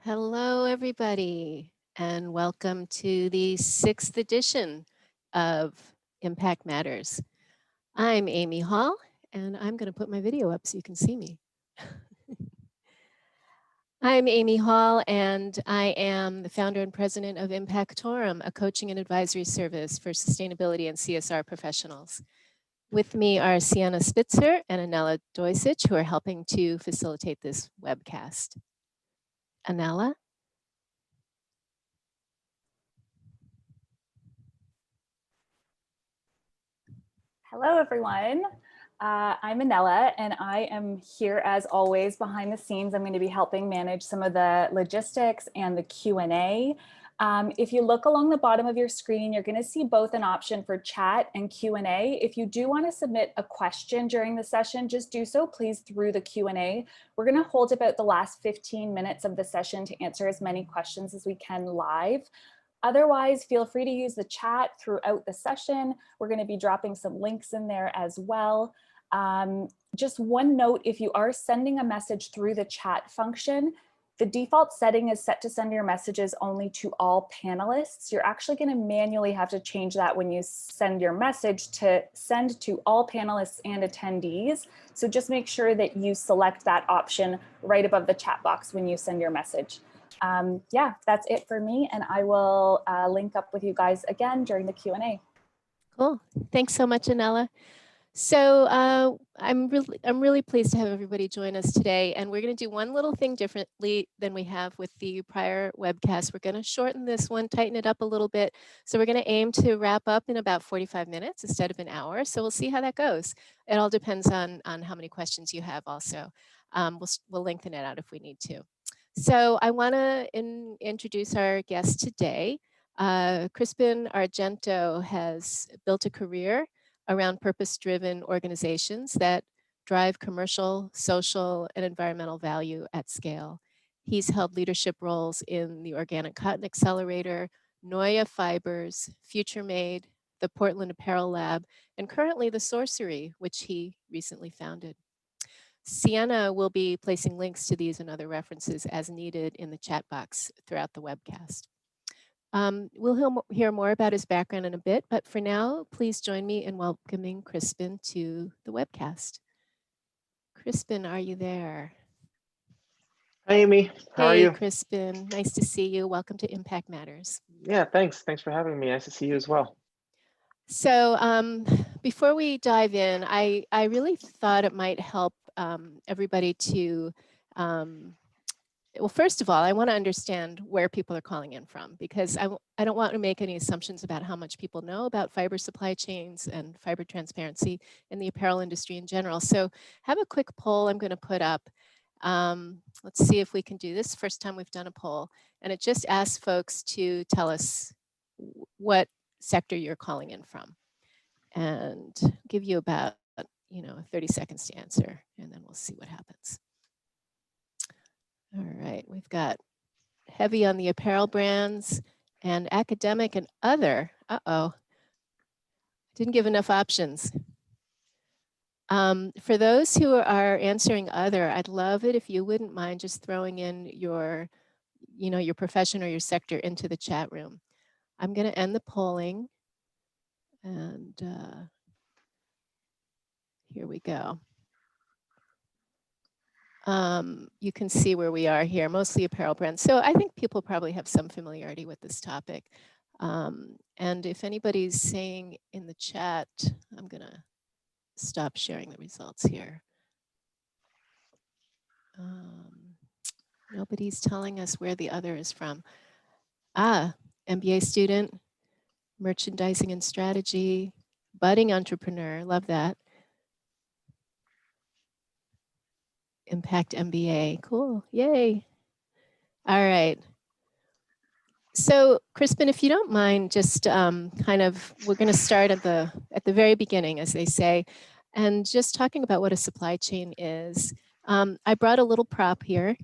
Hello, everybody, and welcome to the 6th edition of Impact Matters. I'm Amy Hall, and I'm going to put my video up so you can see me. I'm Amy Hall, and I am the founder and president of Impactorum, a coaching and advisory service for sustainability and CSR professionals. With me are Sienna Spitzer and Anela Doisic, who are helping to facilitate this webcast. Anela? Hello, everyone. I'm Anela, and I am here as always behind the scenes. I'm going to be helping manage some of the logistics and the Q&A. If you look along the bottom of your screen, you're going to see both an option for chat and Q&A. If you do want to submit a question during the session, just do so, please, through the Q&A. We're going to hold about the last 15 minutes of the session to answer as many questions as we can live. Otherwise, feel free to use the chat throughout the session. We're going to be dropping some links in there as well. Just one note, if you are sending a message through the chat function, the default setting is set to send your messages only to all panelists. You're actually going to manually have to change that when you send your message to send to all panelists and attendees. So just make sure that you select that option right above the chat box when you send your message. Yeah, that's it for me, and I will link up with you guys again during the Q&A. Cool. Thanks so much, Anela. So I'm really pleased to have everybody join us today, and we're going to do one little thing differently than we have with the prior webcast. We're going to shorten this one, tighten it up a little bit. So we're going to aim to wrap up in about 45 minutes instead of an hour. So we'll see how that goes. It all depends on how many questions you have also. We'll lengthen it out if we need to. So I want to introduce our guest today. Crispin Argento has built a career around purpose-driven organizations that drive commercial, social, and environmental value at scale. He's held leadership roles in the Organic Cotton Accelerator, NOYA Fibers, FUTUREMADE, the Portland Apparel Lab, and currently the Sorcery, which he recently founded. Sienna will be placing links to these and other references as needed in the chat box throughout the webcast. We'll hear more about his background in a bit, but for now, please join me in welcoming Crispin to the webcast. Crispin, are you there? Hi, Amy. How are you? Hey, Crispin. Nice to see you. Welcome to Impact Matters. Yeah, thanks. Thanks for having me. Nice to see you as well. So before we dive in, I really thought it might help everybody to, well, first of all, I want to understand where people are calling in from, because I don't want to make any assumptions about how much people know about fiber supply chains and fiber transparency in the apparel industry in general. So have a quick poll I'm going to put up. Let's see if we can do this. First time we've done a poll, and it just asks folks to tell us what sector you're calling in from, and give you about 30 seconds to answer, and then we'll see what happens. All right, we've got heavy on the apparel brands and academic and other. Uh-oh, didn't give enough options. For those who are answering other, I'd love it if you wouldn't mind just throwing in your profession or your sector into the chat room. I'm going to end the polling, and here we go. You can see where we are here, mostly apparel brands. So I think people probably have some familiarity with this topic. And if anybody's saying in the chat, I'm going to stop sharing the results here. Nobody's telling us where the other is from. MBA student, merchandising and strategy, budding entrepreneur, love that. Impact MBA, cool, yay. All right. So Crispin, if you don't mind, just we're gonna start at the very beginning, as they say, and just talking about what a supply chain is. I brought a little prop here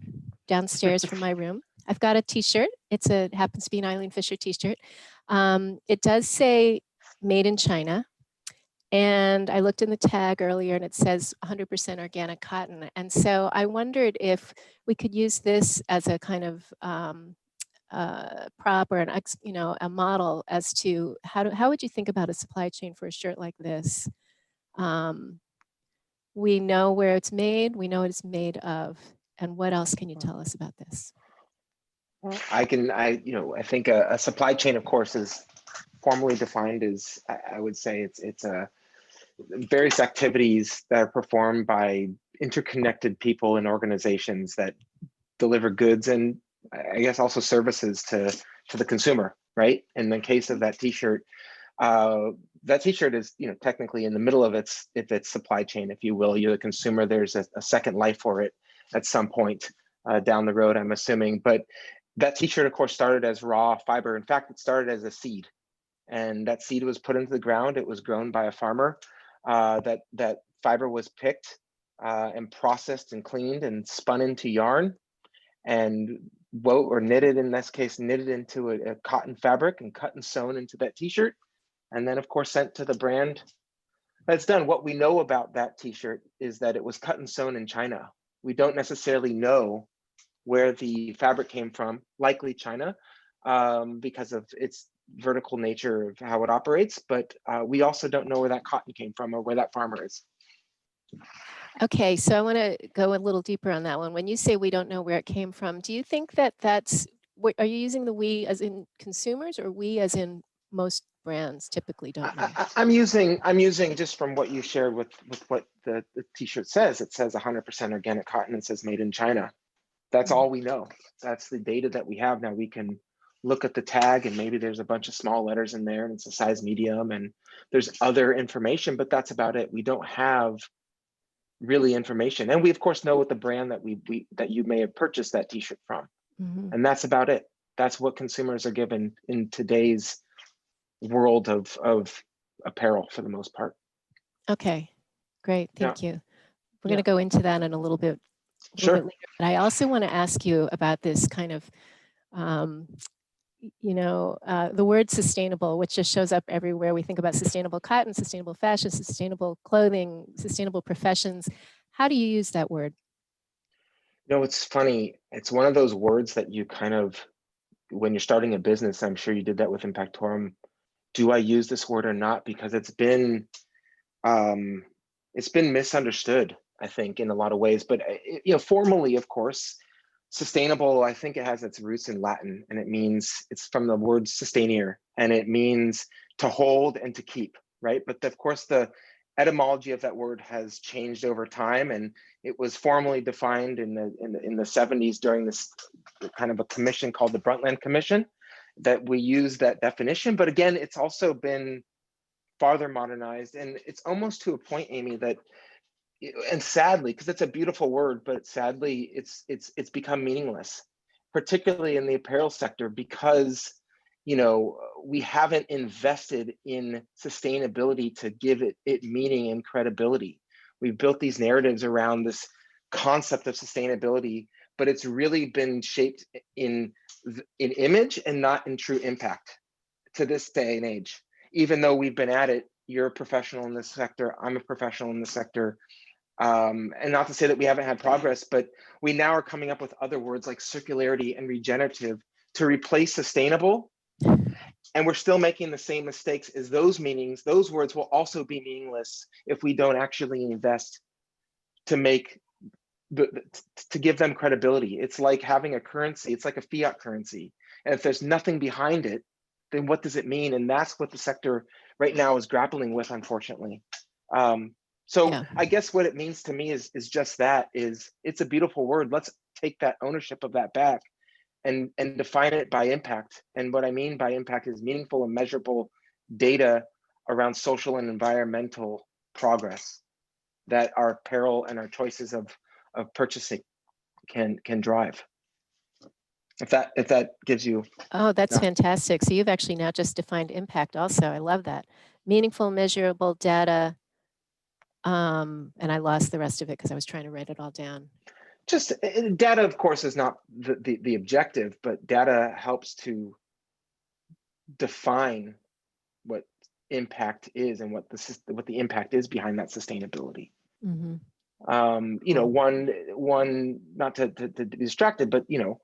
downstairs from my room. I've got a t-shirt. It happens to be an Eileen Fisher t-shirt. It does say made in China. And I looked in the tag earlier and it says 100% organic cotton. And so I wondered if we could use this as a kind of prop or a model as to how would you think about a supply chain for a shirt like this? We know where it's made, we know what it's made of, and what else can you tell us about this? I think a supply chain, of course, is formally defined as, I would say it's various activities that are performed by interconnected people and organizations that deliver goods and I guess also services to the consumer, right? In the case of that T-shirt, that T-shirt is technically in the middle of its supply chain, if you will. You're the consumer. There's a second life for it at some point down the road, I'm assuming. But that T-shirt, of course, started as raw fiber. In fact, it started as a seed, and that seed was put into the ground. It was grown by a farmer. That fiber was picked and processed and cleaned and spun into yarn and wove or knitted, in this case, knitted into a cotton fabric and cut and sewn into that T-shirt. And then, of course, sent to the brand that's done. What we know about that T-shirt is that it was cut and sewn in China. We don't necessarily know where the fabric came from, likely China, because of its vertical nature of how it operates. But we also don't know where that cotton came from or where that farmer is. Okay, so I want to go a little deeper on that one. When you say we don't know where it came from, do you think that are you using the we as in consumers or we as in most brands typically don't know? I'm using just from what you shared with what the T-shirt says. It says 100% organic cotton. It says made in China. That's all we know. That's the data that we have. Now we can look at the tag and maybe there's a bunch of small letters in there and it's a size medium and there's other information, but that's about it. We don't have really information. And we of course know what the brand that you may have purchased that T-shirt from. And that's about it. That's what consumers are given in today's world of apparel for the most part. Okay, great, thank you. We're going to go into that in a little bit later. But I also want to ask you about this kind of, the word sustainable, which just shows up everywhere. We think about sustainable cotton, sustainable fashion, sustainable clothing, sustainable professions. How do you use that word? It's funny. It's one of those words that you kind of, when you're starting a business, I'm sure you did that with Impactorum. Do I use this word or not? Because it's been misunderstood, I think, in a lot of ways. But formally, of course, sustainable, I think it has its roots in Latin, and it's from the word sustainere, and it means to hold and to keep, right? But of course, the etymology of that word has changed over time, and it was formally defined in the 70s during this kind of a commission called the Brundtland Commission, that we use that definition. But again, it's also been farther modernized, and it's almost to a point, Amy, that, and sadly, because it's a beautiful word, but sadly, it's become meaningless, particularly in the apparel sector, because we haven't invested in sustainability to give it meaning and credibility. We've built these narratives around this concept of sustainability, but it's really been shaped in image and not in true impact to this day and age. Even though we've been at it, you're a professional in this sector, I'm a professional in this sector. And not to say that we haven't had progress, but we now are coming up with other words like circularity and regenerative to replace sustainable. And we're still making the same mistakes as those meanings. Those words will also be meaningless if we don't actually invest to give them credibility. It's like having a currency. It's like a fiat currency. And if there's nothing behind it, then what does it mean? And that's what the sector right now is grappling with, unfortunately. I guess what it means to me is just that, it's a beautiful word. Let's take that ownership of that back and define it by impact. And what I mean by impact is meaningful and measurable data around social and environmental progress that our apparel and our choices of purchasing can drive. If that gives you. Oh, that's fantastic. So you've actually now just defined impact also. I love that. Meaningful, measurable data. And I lost the rest of it because I was trying to write it all down. Just data, of course, is not the objective, but data helps to define what impact is and what the impact is behind that sustainability. Mm-hmm. You know, one not to be distracted, but you know,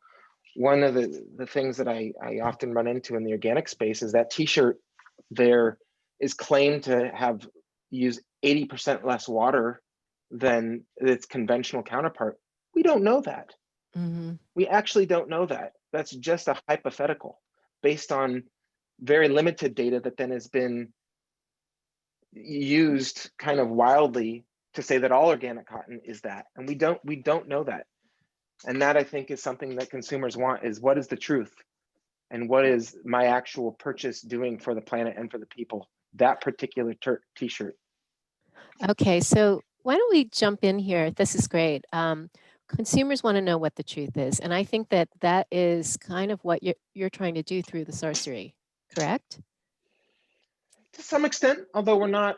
one of the things that I often run into in the organic space is that t-shirt there is claimed to have used 80% less water than its conventional counterpart. We don't know that. Mm-hmm. We actually don't know that. That's just a hypothetical based on very limited data that then has been used kind of wildly to say that all organic cotton is that, and we don't know that. And that, I think, is something that consumers want, is what is the truth and what is my actual purchase doing for the planet and for the people, that particular t-shirt. Okay, so why don't we jump in here? This is great. Consumers want to know what the truth is, and I think that that is kind of what you're trying to do through the Sorcery, correct? To some extent, although we're not,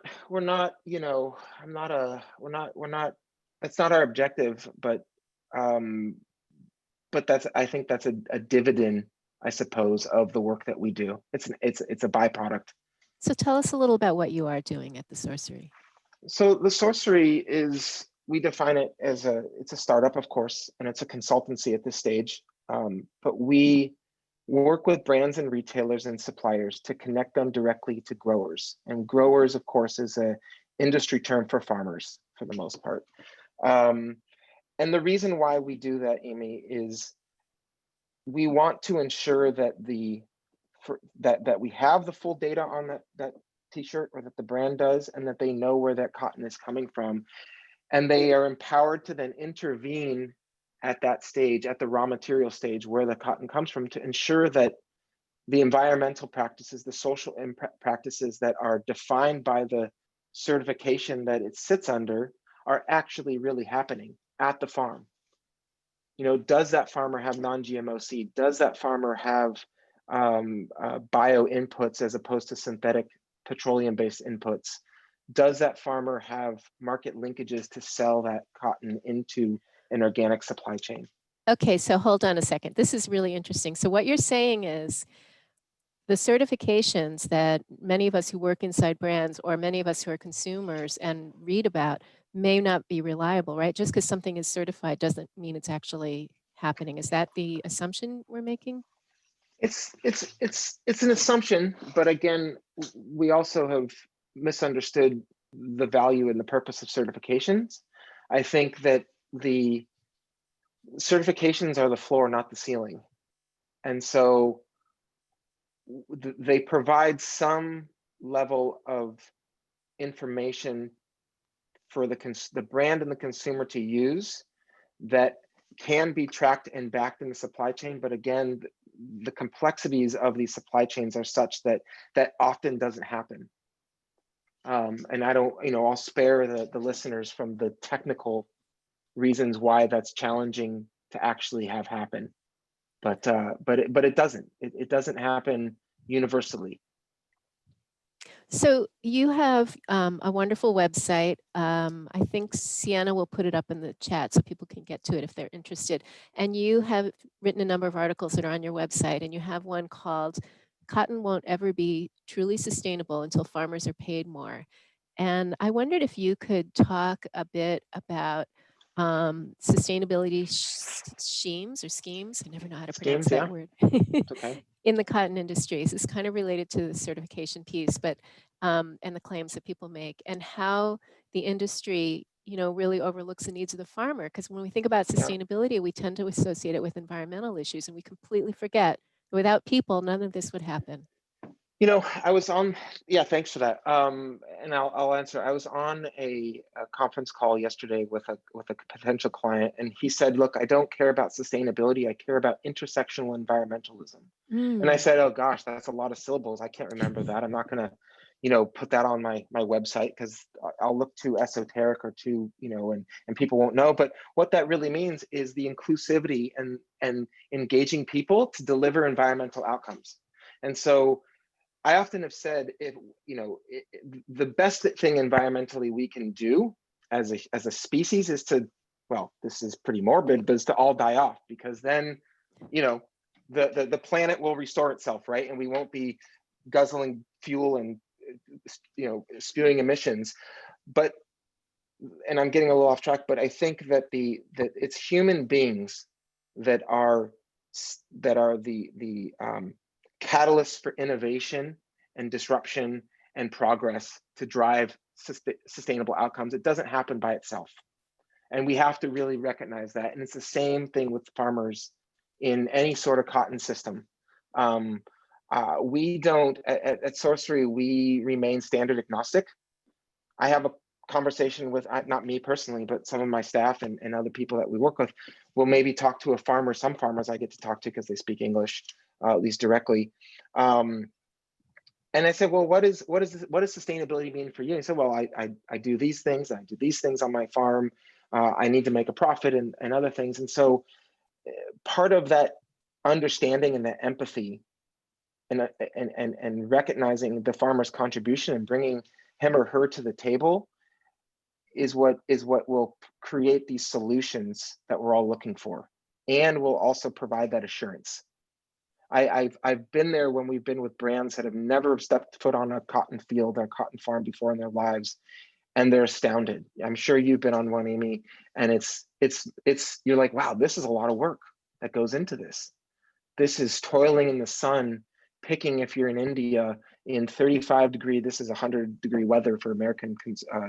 you know, we're not, it's not our objective, but that's, I think that's a dividend, I suppose, of the work that we do. It's a byproduct. So tell us a little about what you are doing at the Sorcery. So the Sorcery is, we define it as it's a startup, of course, and it's a consultancy at this stage. But we work with brands and retailers and suppliers to connect them directly to growers. And growers, of course, is an industry term for farmers for the most part. And the reason why we do that, Amy, is we want to ensure that that we have the full data on that t-shirt, or that the brand does, and that they know where that cotton is coming from. And they are empowered to then intervene at that stage, at the raw material stage where the cotton comes from, to ensure that the environmental practices, the social practices that are defined by the certification that it sits under are actually really happening at the farm. You know, does that farmer have non-GMO seed? Does that farmer have bio inputs as opposed to synthetic petroleum-based inputs? Does that farmer have market linkages to sell that cotton into an organic supply chain? Okay, so hold on a second. This is really interesting. So what you're saying is the certifications that many of us who work inside brands, or many of us who are consumers and read about, may not be reliable, right? Just because something is certified doesn't mean it's actually happening. Is that the assumption we're making? It's an assumption, but again, we also have misunderstood the value and the purpose of certifications. I think that the certifications are the floor, not the ceiling. And so they provide some level of information for the brand and the consumer to use that can be tracked and backed in the supply chain. But again, the complexities of these supply chains are such that that often doesn't happen. And I don't, you know, I'll spare the listeners from the technical reasons why that's challenging to actually have happen. But it doesn't. It doesn't happen universally. So you have a wonderful website. I think Sienna will put it up in the chat so people can get to it if they're interested. And you have written a number of articles that are on your website, and you have one called "Cotton Won't Ever Be Truly Sustainable Until Farmers Are Paid More." And I wondered if you could talk a bit about sustainability schemes or schemes. I never know how to pronounce that word. Okay. In the cotton industries. It's kind of related to the certification piece, but and the claims that people make, and how the industry, you know, really overlooks the needs of the farmer. Because when we think about sustainability, we tend to associate it with environmental issues, and we completely forget without people, none of this would happen. You know, I was on, yeah, thanks for that. And I'll answer. I was on a conference call yesterday with a potential client, and he said, "Look, I don't care about sustainability. I care about intersectional environmentalism." And I said, "Oh gosh, that's a lot of syllables. I can't remember that. I'm not going to, you know, put that on my website because I'll look too esoteric or too, you know, and people won't know." But what that really means is the inclusivity and engaging people to deliver environmental outcomes. And so I often have said, if you know, the best thing environmentally we can do as a species is to, well, this is pretty morbid, but is to all die off, because then, you know, the planet will restore itself, right? And we won't be guzzling fuel and spewing emissions. But, and I'm getting a little off track, but I think that it's human beings that are the catalysts for innovation and disruption and progress to drive sustainable outcomes. It doesn't happen by itself. And we have to really recognize that. And it's the same thing with farmers in any sort of cotton system. We don't, at Sorcery, we remain standard agnostic. I have a conversation with, not me personally, but some of my staff and other people that we work with will maybe talk to a farmer. Some farmers I get to talk to because they speak English, at least directly. And I said, well, what does sustainability mean for you? He said, well, I do these things, I do these things on my farm. I need to make a profit and other things. And so part of that understanding and that empathy and recognizing the farmer's contribution and bringing him or her to the table is what will create these solutions that we're all looking for, and will also provide that assurance. I've been there when we've been with brands that have never stepped foot on a cotton field or cotton farm before in their lives, and they're astounded. I'm sure you've been on one, Amy, and it's you're like, wow, this is a lot of work that goes into this. This is toiling in the sun, picking, if you're in India, in 35 degree, this is 100-degree weather for American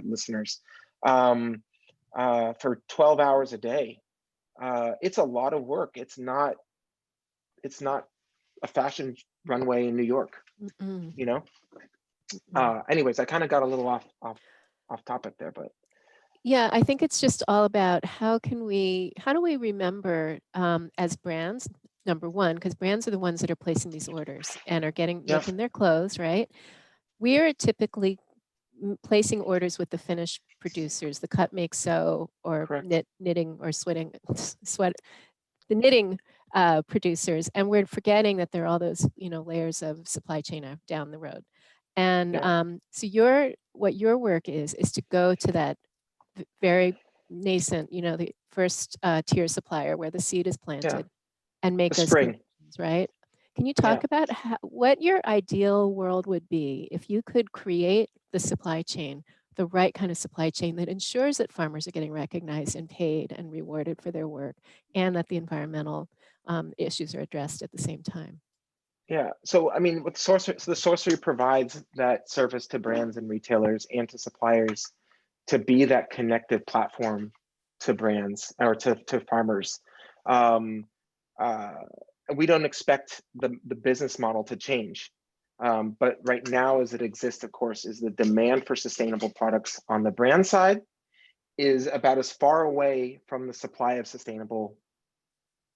listeners, for 12 hours a day. It's a lot of work. It's not a fashion runway in New York, you know? Anyways, I kind of got a little off topic there, but. Yeah, I think it's just all about how do we remember as brands, number one, because brands are the ones that are placing these orders and are making their clothes, right? We are typically placing orders with the finished producers, the cut, make, sew, or knitting or sweat, the knitting producers, and we're forgetting that there are all those layers of supply chain down the road. And so what your work is to go to that very nascent, the first tier supplier where the seed is planted and make those connections, right? Can you talk about what your ideal world would be if you could create the supply chain, the right kind of supply chain that ensures that farmers are getting recognized and paid and rewarded for their work, and that the environmental issues are addressed at the same time? Yeah, so I mean, with Sorcery, so the Sorcery provides that service to brands and retailers and to suppliers to be that connected platform to brands or to farmers. We don't expect the business model to change, but right now as it exists, of course, is the demand for sustainable products on the brand side is about as far away from the supply of sustainable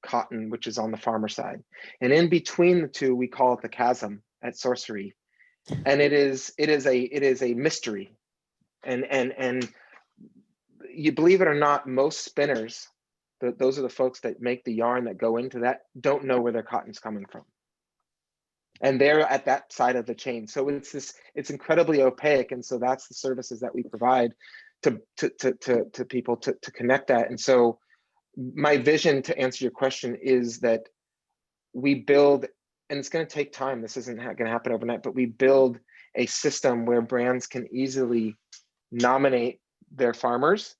cotton, which is on the farmer side. And in between the two, we call it the chasm at Sorcery. And it is a mystery. And you believe it or not, most spinners, those are the folks that make the yarn that go into that, don't know where their cotton's coming from. And they're at that side of the chain. So it's incredibly opaque. And so that's the services that we provide to people to connect that. And so my vision, to answer your question, is that we build, and it's going to take time, this isn't going to happen overnight, but we build a system where brands can easily nominate their farmers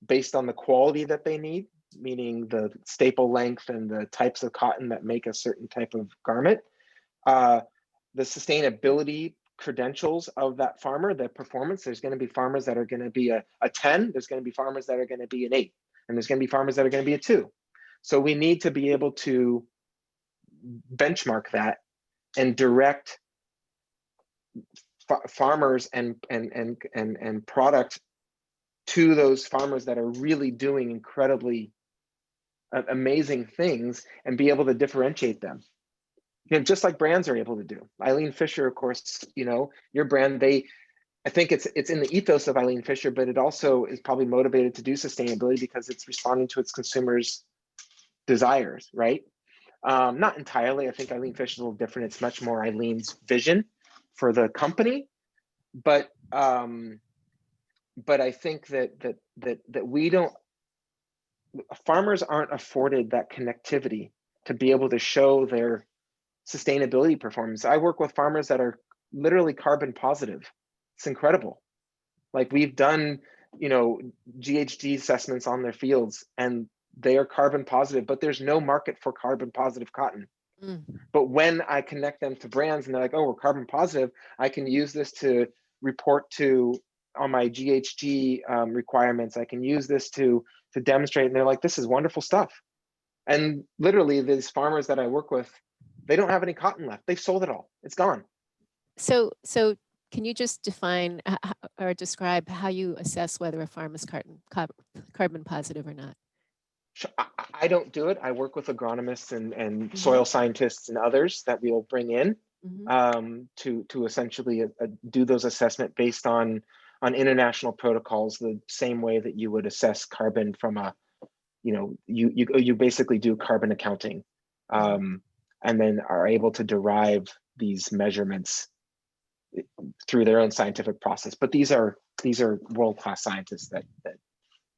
based on the quality that they need, meaning the staple length and the types of cotton that make a certain type of garment, the sustainability credentials of that farmer, the performance. There's going to be farmers that are going to be a 10, there's going to be farmers that are going to be an 8, and there's going to be farmers that are going to be a 2. So we need to be able to benchmark that and direct farmers and product to those farmers that are really doing incredibly amazing things, and be able to differentiate them. Just like brands are able to do. Eileen Fisher, of course, your brand, I think it's in the ethos of Eileen Fisher, but it also is probably motivated to do sustainability because it's responding to its consumers' desires, right? Not entirely. I think Eileen Fisher is a little different. It's much more Eileen's vision for the company, but I think that we don't. Farmers aren't afforded that connectivity to be able to show their sustainability performance. I work with farmers that are literally carbon positive. It's incredible. Like we've done, you know, GHG assessments on their fields and they are carbon positive, but there's no market for carbon positive cotton. But when I connect them to brands and they're like, oh, we're carbon positive, I can use this to report to on my GHG requirements. I can use this to demonstrate. And they're like, this is wonderful stuff. And literally these farmers that I work with, they don't have any cotton left. They've sold it all. It's gone. So can you just define or describe how you assess whether a farm is carbon positive or not? I don't do it. I work with agronomists and soil scientists and others that we'll bring in to essentially do those assessment based on international protocols, the same way that you would assess carbon from a, you know, you basically do carbon accounting, and then are able to derive these measurements through their own scientific process. But these are world-class scientists that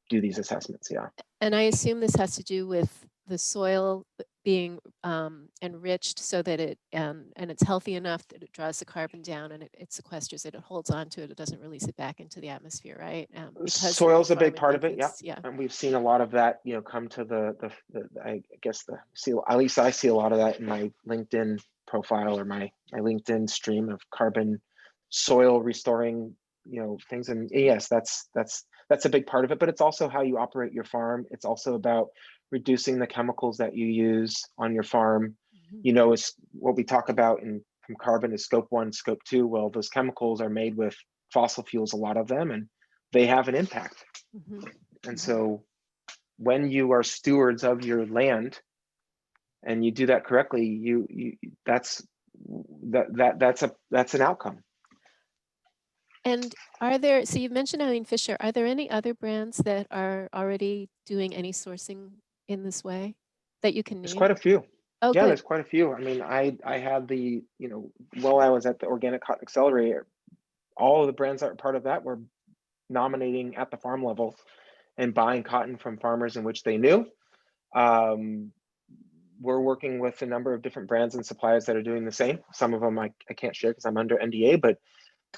do these assessments. Yeah. And I assume this has to do with the soil being enriched so that it and it's healthy enough that it draws the carbon down and it sequesters it, it holds on to it, it doesn't release it back into the atmosphere, right? Soil's a big part of it, yeah. Yeah. And we've seen a lot of that, you know, come to the I guess at least I see a lot of that in my LinkedIn profile or my LinkedIn stream of carbon soil restoring, you know, things. And yes, that's a big part of it, but it's also how you operate your farm. It's also about reducing the chemicals that you use on your farm. You know, it's what we talk about from carbon is scope 1, scope 2. Well, those chemicals are made with fossil fuels, a lot of them, and they have an impact. And so when you are stewards of your land and you do that correctly, that's an outcome. And are there, so you mentioned Eileen Fisher, are there any other brands that are already doing any sourcing in this way that you can name? There's quite a few. Oh, yeah, good. There's quite a few. I mean, I had the, you know, while I was at the Organic Cotton Accelerator, all of the brands that were part of that were nominating at the farm level and buying cotton from farmers in which they knew. We're working with a number of different brands and suppliers that are doing the same. Some of them I can't share because I'm under NDA, but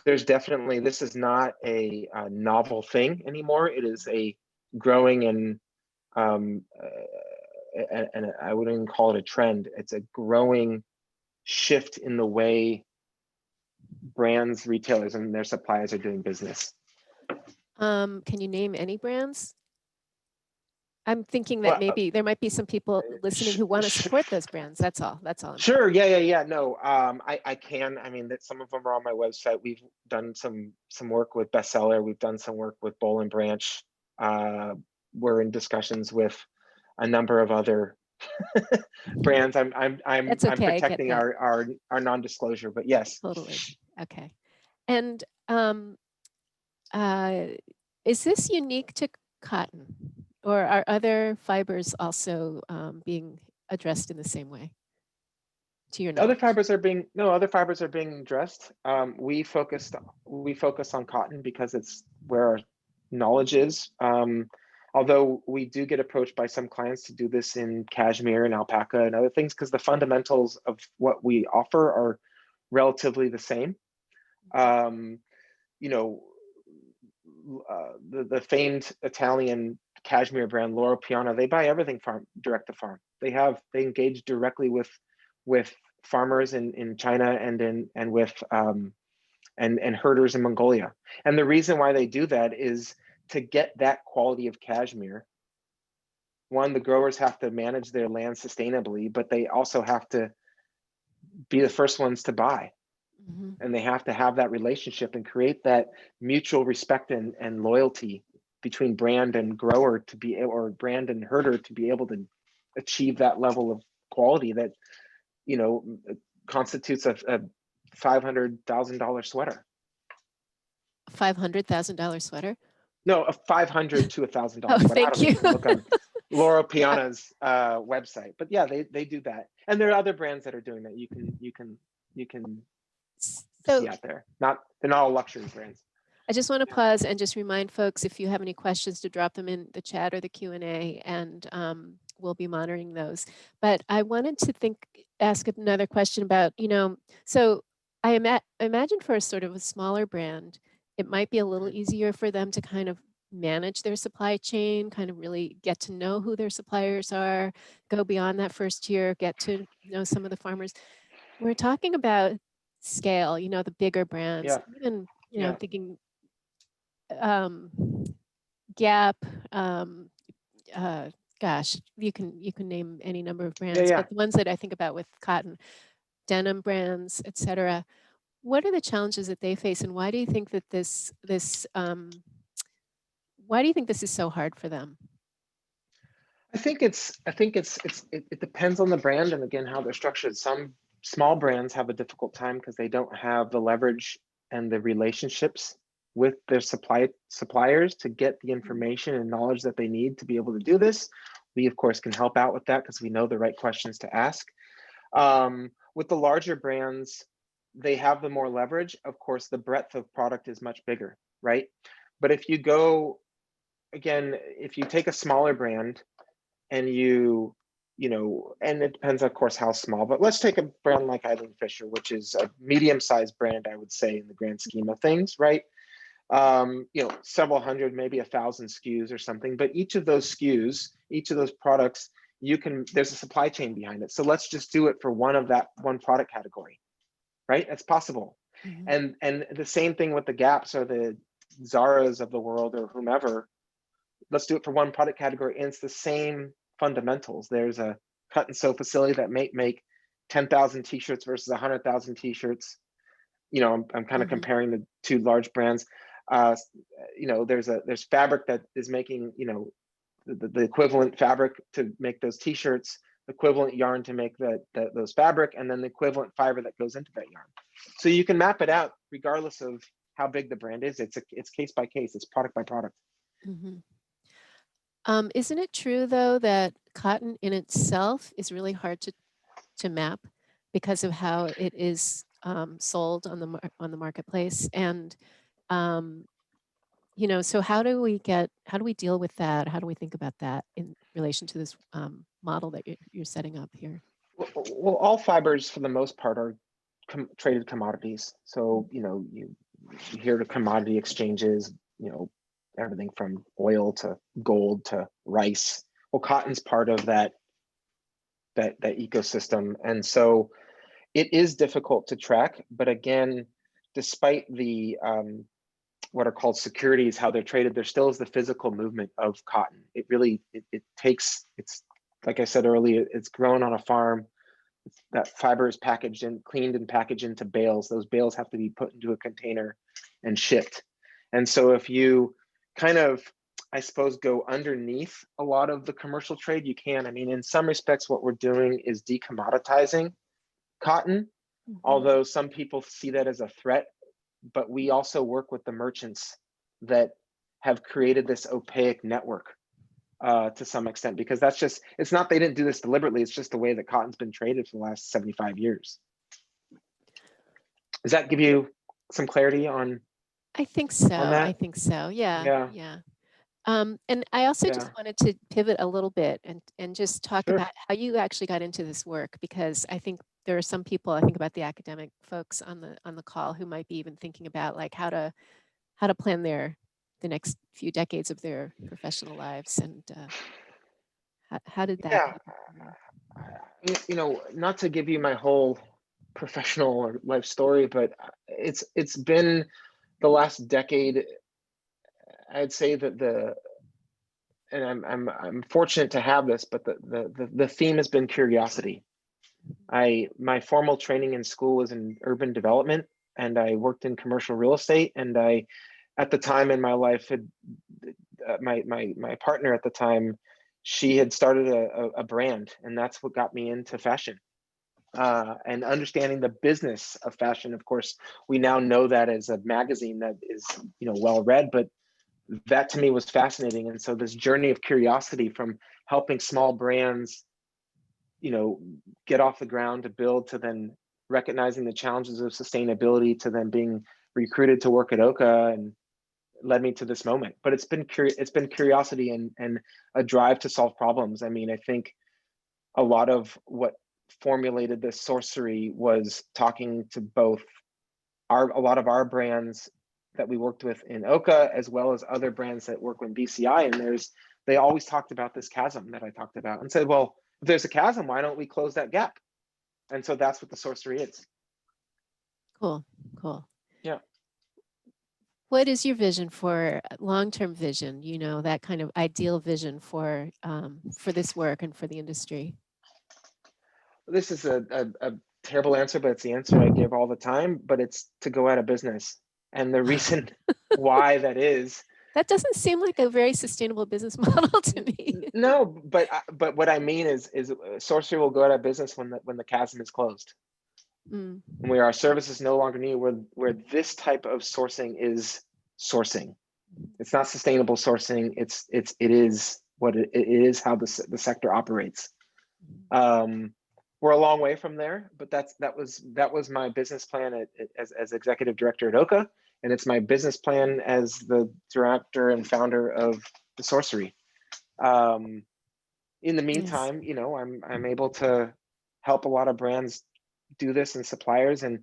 there's definitely, this is not a novel thing anymore. It is a growing and I wouldn't even call it a trend. It's a growing shift in the way brands, retailers, and their suppliers are doing business. Can you name any brands? I'm thinking that maybe there might be some people listening who want to support those brands. That's all. That's all. Sure. Yeah. No, I can. I mean, that some of them are on my website. We've done some work with Bestseller. We've done some work with Boll and Branch. We're in discussions with a number of other brands. I'm protecting our non-disclosure, but yes. Totally. Okay. And is this unique to cotton? Or are other fibers also being addressed in the same way? To your knowledge? Other fibers are being addressed. We focus on cotton because it's where our knowledge is. Although we do get approached by some clients to do this in cashmere and alpaca and other things because the fundamentals of what we offer are relatively the same. You know, the famed Italian cashmere brand Loro Piana, they buy everything direct to farm. They engage directly with farmers in China and with herders in Mongolia. And the reason why they do that is to get that quality of cashmere. One, the growers have to manage their land sustainably, but they also have to be the first ones to buy. And they have to have that relationship and create that mutual respect and loyalty between brand and grower or brand and herder to be able to achieve that level of quality that, you know, constitutes a $500,000 sweater. $500,000 sweater? No, a $500 to $1,000 oh, sweater. Thank you. Look on Loro Piana's website, but yeah, they do that, and there are other brands that are doing that. You can see out there. They're not all luxury brands. I just want to pause and just remind folks, if you have any questions, to drop them in the chat or the Q&A, and we'll be monitoring those. But I wanted to ask another question about, you know, so imagine for a sort of a smaller brand, it might be a little easier for them to kind of manage their supply chain, kind of really get to know who their suppliers are, go beyond that first year, get to know some of the farmers. We're talking about scale, you know, the bigger brands, Yeah, even, you know, yeah, I'm thinking um, Gap, uh, gosh, you can name any number of yeah, brands, yeah. but the ones that I think about with cotton, denim brands, et cetera. What are the challenges that they face, and why do you think that why do you think this is so hard for them? It depends on the brand and again how they're structured. Some small brands have a difficult time because they don't have the leverage and the relationships with their suppliers to get the information and knowledge that they need to be able to do this. We of course can help out with that because we know the right questions to ask. With the larger brands, they have the more leverage. Of course, the breadth of product is much bigger, right? But if you go, again, if you take a smaller brand and you know, and it depends, of course, how small, but let's take a brand like Eileen Fisher, which is a medium-sized brand, I would say, in the grand scheme of things, right? You know, several hundred, maybe 1,000 SKUs or something, but each of those SKUs, each of those products, there's a supply chain behind it. So let's just do it for one product category, right? That's possible. Mhm. And the same thing with the Gaps or the Zaras of the world or whomever. Let's do it for one product category, and it's the same fundamentals. There's a cut and sew facility that may make 10,000 t-shirts versus 100,000 t-shirts. You know, I'm kind of Mhm. comparing the two large brands. You know, there's fabric that is making, you know, the equivalent fabric to make those t-shirts, equivalent yarn to make those fabric, and then the equivalent fiber that goes into that yarn. So you can map it out regardless of how big the brand is. It's case by case. It's product by product. Mhm. Isn't it true though that cotton in itself is really hard to map because of how it is sold on the marketplace? And um, you know, so how do we deal with that? How do we think about that in relation to this model that you're setting up here? Well, all fibers for the most part are traded commodities. So, you know, you hear the commodity exchanges, you know, everything from oil to gold to rice. Well, cotton's part of that ecosystem. And so it is difficult to track, but again, despite the what are called securities, how they're traded, there still is the physical movement of cotton. It really, it takes, it's like I said earlier, it's grown on a farm. That fiber is packaged and cleaned and packaged into bales. Those bales have to be put into a container and shipped. And so if you kind of, I suppose, go underneath a lot of the commercial trade, you can. I mean, in some respects, what we're doing is decommoditizing cotton, Mhm. although some people see that as a threat. But we also work with the merchants that have created this opaque network to some extent, because that's just, it's not, they didn't do this deliberately. It's just the way that cotton's been traded for the last 75 years. Does that give you some clarity on I think so. I that? think so. Yeah. Yeah, Yeah. And I also yeah, just wanted to pivot a little bit and just talk sure. about how you actually got into this work, because I think there are some people, I think about the academic folks on the call, who might be even thinking about like how to plan the next few decades of their professional lives, and how did that Yeah, happen for you? you know, not to give you my whole professional or life story, but it's been the last decade. I'd say that and I'm fortunate to have this, but the theme has been curiosity. My formal training in school was in urban development, and I worked in commercial real estate. And I, at the time in my life, had my partner at the time, she had started a brand, and that's what got me into fashion. And understanding the business of fashion. Of course, we now know that as a magazine that is, you know, well read, but that to me was fascinating. And so this journey of curiosity from helping small brands, you know, get off the ground to build, to then recognizing the challenges of sustainability, to then being recruited to work at Oka, and led me to this moment. But it's been curiosity and a drive to solve problems. I mean, I think a lot of what formulated this Sorcery was talking to both a lot of our brands that we worked with in Oka, as well as other brands that work with BCI, and they always talked about this chasm that I talked about and said, well, if there's a chasm, why don't we close that gap? And so that's what the Sorcery is. Cool, cool. Yeah. What is your vision for long-term vision? You know, that kind of ideal vision for this work and for the industry. This is a terrible answer, but it's the answer I give all the time, but it's to go out of business. And the reason why that is, that doesn't seem like a very sustainable business model to me. No, but what I mean is Sorcery will go out of business when the chasm is closed. And where our service is no longer needed, where this type of sourcing is sourcing. It's not sustainable sourcing. It is what it is, how the sector operates. We're a long way from there, but that was my business plan as executive director at Oka, and it's my business plan as the director and founder of the Sorcery. In the meantime, you know, I'm able to help a lot of brands do this and suppliers and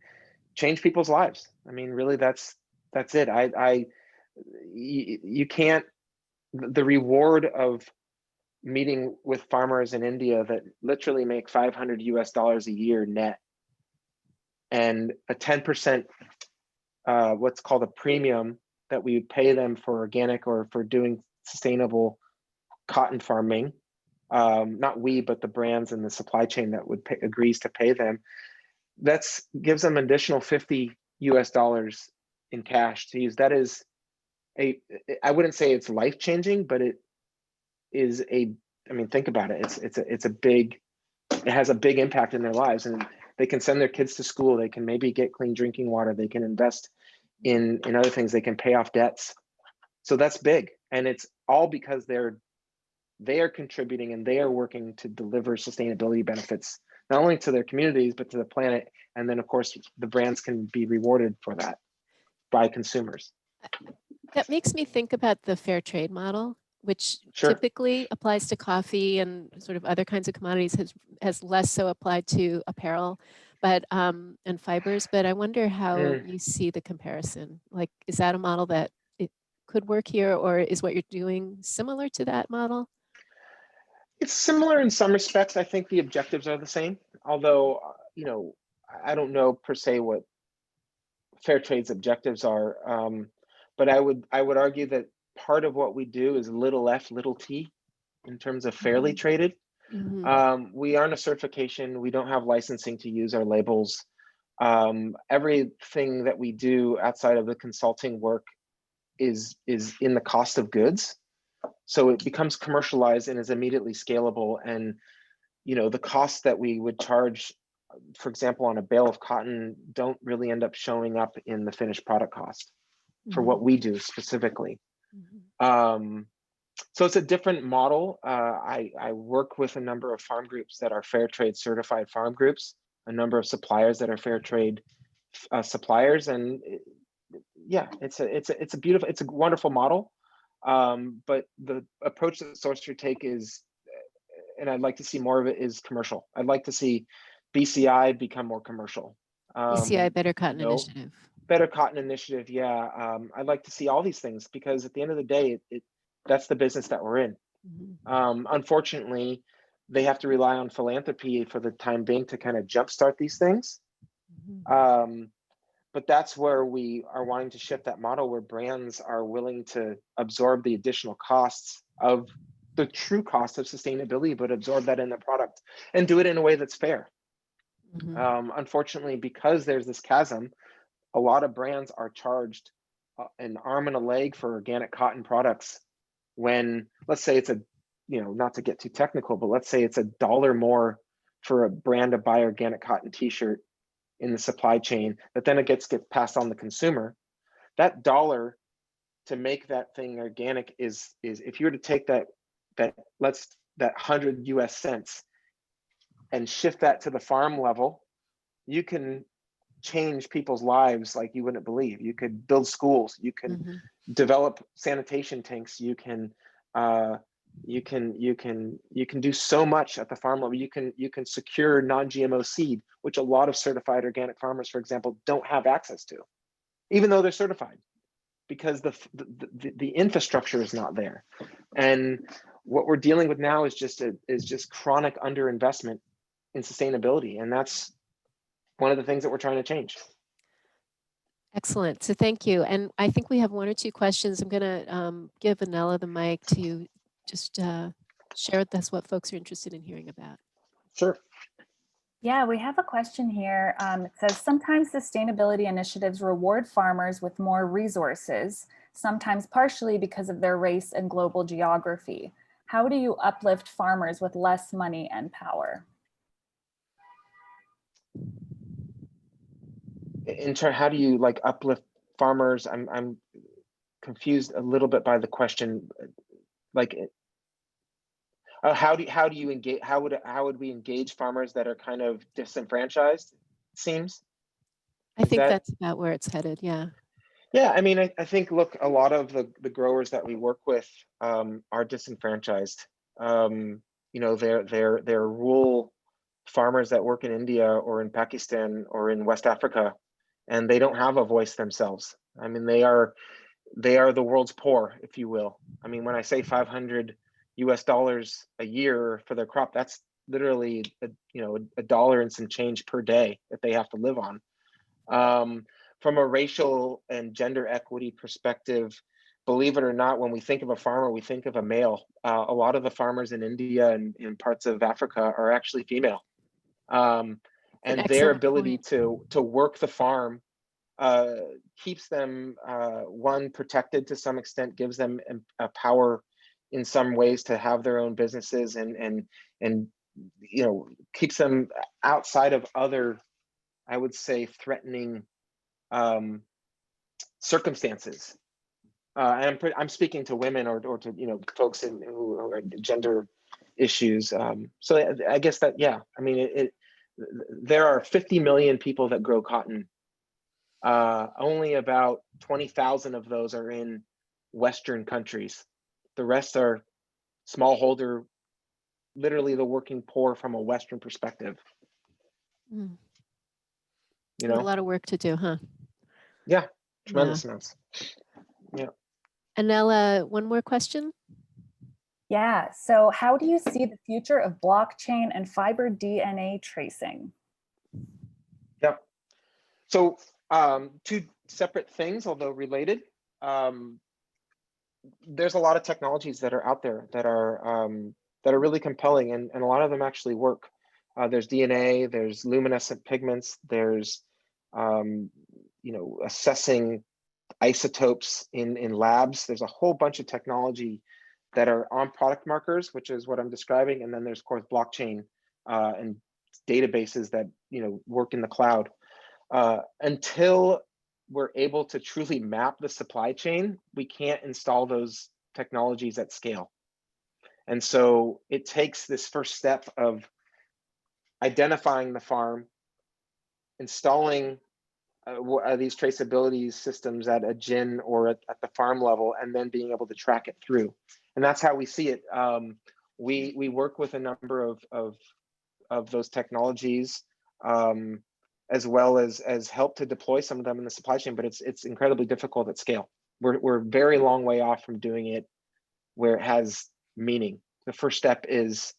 change people's lives. I mean, really, that's it. You can't, the reward of meeting with farmers in India that literally make $500 a year net, and a 10% what's called a premium that we pay them for organic or for doing sustainable cotton farming. Not we, but the brands and the supply chain that agrees to pay them. Gives them an additional $50 in cash to use. That is I wouldn't say it's life-changing, but it is I mean, think about it. It has a big impact in their lives, and they can send their kids to school. They can maybe get clean drinking water. They can invest in other things. They can pay off debts. So that's big. And it's all because they are contributing and they are working to deliver sustainability benefits, not only to their communities, but to the planet. And then of course, the brands can be rewarded for that by consumers. That makes me think about the fair trade model, which typically applies to coffee and sort of other kinds of commodities, has less so applied to apparel, but and fibers. But I wonder how you see the comparison. Like, is that a model that it could work here, or is what you're doing similar to that model? It's similar in some respects. I think the objectives are the same, although, you know, I don't know per se what fair trade's objectives are. But I would argue that part of what we do is little f, little t in terms of fairly traded. We aren't a certification. We don't have licensing to use our labels. Everything that we do outside of the consulting work is in the cost of goods. So it becomes commercialized and is immediately scalable. And, you know, the costs that we would charge, for example, on a bale of cotton, don't really end up showing up in the finished product cost for what we do specifically. So it's a different model. I work with a number of farm groups that are fair trade certified farm groups, a number of suppliers that are fair trade suppliers, and yeah, it's a wonderful model. But the approach that Sorcery take is, and I'd like to see more of it, is commercial. I'd like to see BCI become more commercial. BCI, Better Cotton Initiative. Better Cotton Initiative, yeah. I'd like to see all these things, because at the end of the day, that's the business that we're in. Unfortunately, they have to rely on philanthropy for the time being to kind of jumpstart these things. But that's where we are wanting to shift that model, where brands are willing to absorb the additional costs of the true cost of sustainability, but absorb that in the product and do it in a way that's fair. Unfortunately, because there's this chasm, a lot of brands are charged an arm and a leg for organic cotton products when, let's say it's not to get too technical, but let's say it's $1 more for a brand to buy organic cotton t-shirt in the supply chain, but then it gets passed on the consumer. That $1 to make that thing organic is if you were to take that 100 US cents and shift that to the farm level, you can change people's lives like you wouldn't believe. You could build schools, you can develop sanitation tanks, you can do so much at the farm level. You can secure non-GMO seed, which a lot of certified organic farmers, for example, don't have access to. even though they're certified, because the infrastructure is not there. And what we're dealing with now is just chronic underinvestment in sustainability, and that's one of the things that we're trying to change. Excellent. So thank you. And I think we have one or two questions. I'm going to give Anela the mic to just share with us what folks are interested in hearing about. Sure. Yeah, we have a question here. It says, sometimes sustainability initiatives reward farmers with more resources, sometimes partially because of their race and global geography. How do you uplift farmers with less money and power? How do you like uplift farmers? I'm confused a little bit by the question. Like, how do you engage? How would we engage farmers that are kind of disenfranchised? It seems. I think that's about where it's headed. Yeah. Yeah, I mean, I think, look, a lot of the growers that we work with are disenfranchised. You know, they're rural farmers that work in India or in Pakistan or in West Africa, and they don't have a voice themselves. I mean, they are the world's poor, if you will. I mean, when I say $500 a year for their crop, that's literally $1 and some change per day that they have to live on. From a racial and gender equity perspective, believe it or not, when we think of a farmer, we think of a male. A lot of the farmers in India and in parts of Africa are actually female. And their ability to work the farm keeps them, one, protected to some extent, gives them a power in some ways to have their own businesses, and keeps them outside of other, I would say, threatening circumstances. And I'm speaking to women or to folks who are gender issues. So I guess that, yeah, I mean, there are 50 million people that grow cotton. Only about 20,000 of those are in Western countries. The rest are smallholder, literally the working poor from a Western perspective. Mm. You know, a lot of work to do, huh? Yeah, tremendous amounts. Yeah. Anela, one more question. Yeah, so how do you see the future of blockchain and fiber DNA tracing? Yeah. So two separate things, although related. There's a lot of technologies that are out there that are really compelling, and a lot of them actually work. There's DNA, there's luminescent pigments, there's assessing isotopes in labs. There's a whole bunch of technology that are on product markers, which is what I'm describing, and then there's, of course, blockchain and databases that work in the cloud. Until we're able to truly map the supply chain, we can't install those technologies at scale. And so it takes this first step of identifying the farm, installing these traceability systems at a gin or at the farm level, and then being able to track it through. And that's how we see it. We work with a number of those technologies, as well as help to deploy some of them in the supply chain, but it's incredibly difficult at scale. We're a very long way off from doing it where it has meaning. The first step is,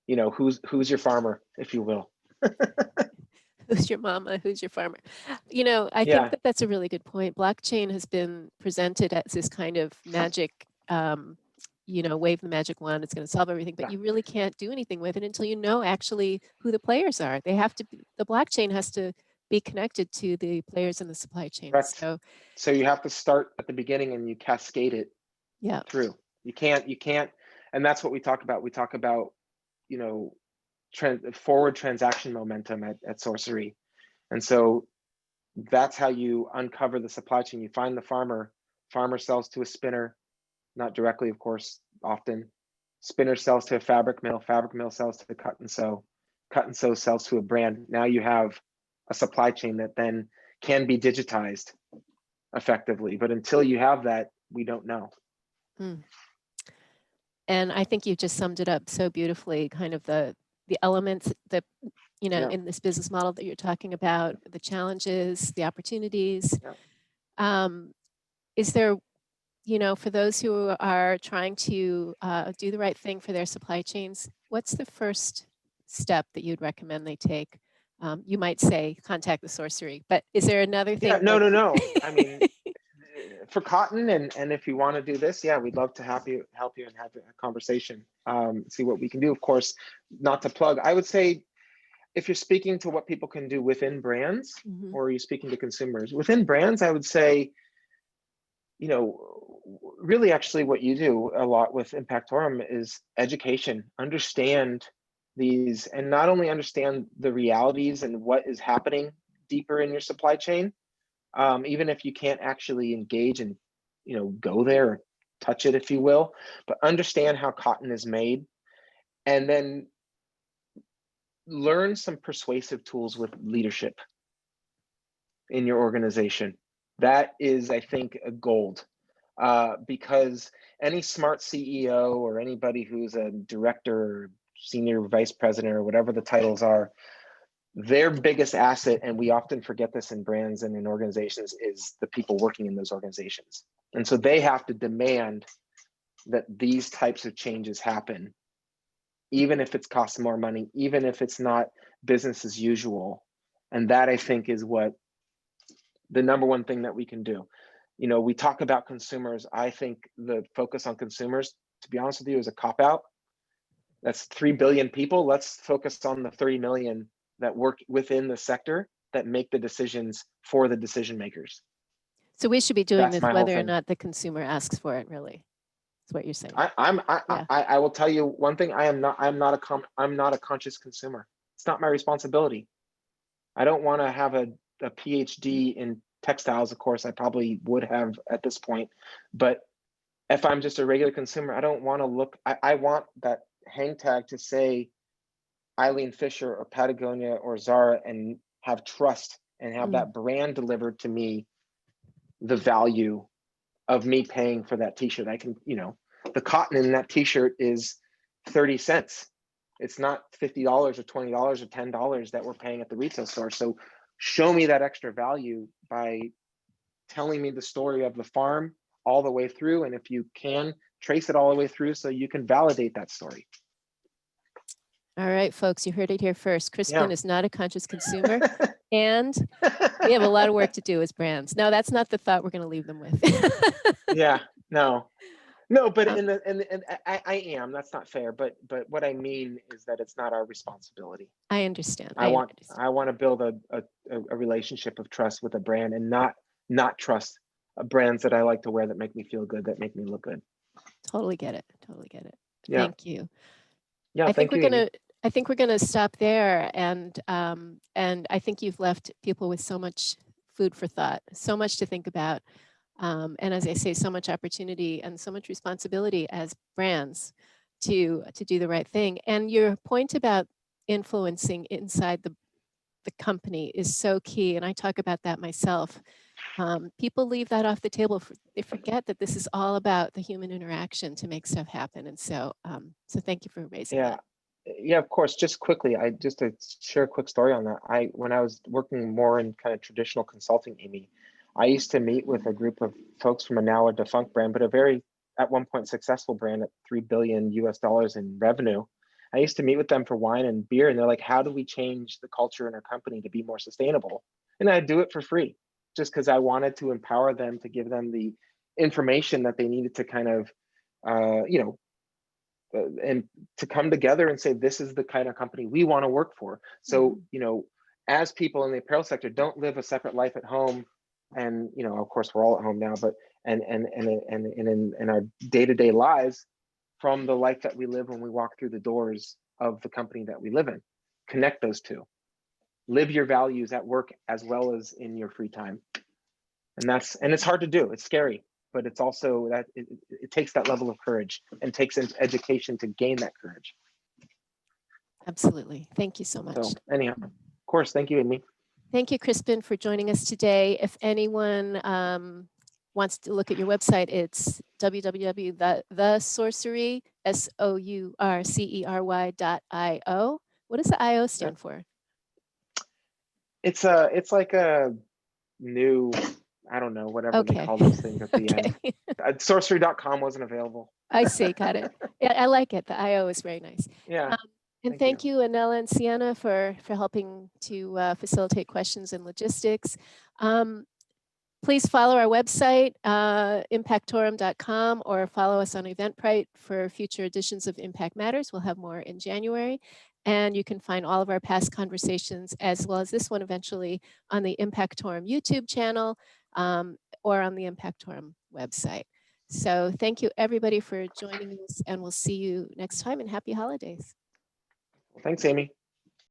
who's your farmer, if you will. Who's your mama? Who's your farmer? I think that that's a really good point. Blockchain has been presented as this kind of magic, wave the magic wand, it's going to solve everything, but you really can't do anything with it until you know actually who the players are. They have to be, the blockchain has to be connected to the players in the supply chain. Correct. So you have to start at the beginning and you cascade it through. You can't, and that's what we talk about. We talk about, forward transaction momentum at Sorcery. And so that's how you uncover the supply chain. You find the farmer sells to a spinner, not directly, of course, often. Spinner sells to a fabric mill sells to the cut and sew sells to a brand. Now you have a supply chain that then can be digitized effectively. But until you have that, we don't know. Mm. And I think you just summed it up so beautifully, kind of the elements that, in this business model that you're talking about, the challenges, the opportunities. Is there, you know, for those who are trying to do the right thing for their supply chains, what's the first step that you'd recommend they take? You might say contact the Sorcery, but is there another thing? Yeah, no. I mean, for cotton, and if you want to do this, yeah, we'd love to help you and have a conversation, see what we can do. Of course, not to plug, I would say, if you're speaking to what people can do within brands, or are you speaking to consumers within brands, I would say, you know, really actually what you do a lot with Impactorum is education. Understand these, and not only understand the realities and what is happening deeper in your supply chain, even if you can't actually engage and, you know, go there or touch it, if you will, but understand how cotton is made, and then learn some persuasive tools with leadership in your organization. That is, I think, a gold, because any smart CEO or anybody who's a director or senior vice president or whatever the titles are, their biggest asset, and we often forget this in brands and in organizations, is the people working in those organizations. And so they have to demand that these types of changes happen, even if it's costs more money, even if it's not business as usual. And that, I think, is what the number one thing that we can do. You know, we talk about consumers. I think the focus on consumers, to be honest with you, is a cop-out. That's 3 billion people. Let's focus on the 30 million that work within the sector that make the decisions for the decision makers. So we should be doing That's this my whole whether or thing. not the consumer asks for it, really. That's what you're saying. I will tell you one thing. I'm not a conscious consumer. It's not my responsibility. I don't want to have a PhD in textiles. Of course, I probably would have at this point, but if I'm just a regular consumer, I don't want to look. I want that hang tag to say Eileen Fisher or Patagonia or Zara, and have trust and have that brand delivered to me the value of me paying for that t-shirt. I can, you know, the cotton in that t-shirt is 30 cents. It's not $50 or $20 or $10 that we're paying at the retail store. So show me that extra value by telling me the story of the farm all the way through. And if you can, trace it all the way through so you can validate that story. All right, folks, you heard it here first. Crispin is not a conscious consumer, and we have a lot of work to do as brands. No, that's not the thought we're going to leave them with. Yeah, no, but I am. That's not fair. But what I mean is that it's not our responsibility. I understand. I want to build a relationship of trust with a brand, and not trust brands that I like to wear that make me feel good, that make me look good. Totally get it. Totally get it. Yeah. Thank you. Yeah, I think we're gonna stop there, and I think you've left people with so much food for thought, so much to think about, and as I say, so much opportunity and so much responsibility as brands to do the right thing. And your point about influencing inside the company is so key, and I talk about that myself. People leave that off the table. They forget that this is all about the human interaction to make stuff happen. And so, so thank you for raising that. Yeah, of course. Just quickly, just to share a quick story on that. When I was working more in kind of traditional consulting, Amy, I used to meet with a group of folks from a now a defunct brand, but a very, at one point, successful brand at $3 billion US in revenue. I used to meet with them for wine and beer, and they're like, how do we change the culture in our company to be more sustainable? And I'd do it for free, just because I wanted to empower them, to give them the information that they needed to kind of, you know, and to come together and say, this is the kind of company we want to work for. So, you know, as people in the apparel sector, don't live a separate life at home. And, you know, of course, we're all at home now, but and in our day-to-day lives, from the life that we live when we walk through the doors of the company that we live in. Connect those two. Live your values at work as well as in your free time. And it's hard to do. It's scary, but it's also that it takes that level of courage and takes education to gain that courage. Absolutely. Thank you so much. So anyhow, of course, thank you, Amy. Thank you, Crispin, for joining us today. If anyone wants to look at your website, it's www.thesorcery, SOURCERY.io. What does the IO stand for? It's like a new I don't know, whatever they Okay. call those things at the end. Okay. Sorcery.com wasn't available. I see. Got it. Yeah, I like it. The IO is very nice. Yeah. And thank you, Anela and Sienna, for helping to facilitate questions and logistics. Please follow our website, impactorum.com, or follow us on Eventbrite for future editions of Impact Matters. We'll have more in January. And you can find all of our past conversations, as well as this one eventually, on the Impactorum YouTube channel or on the Impactorum website. So thank you, everybody, for joining us, and we'll see you next time, and happy holidays. Thanks, Amy.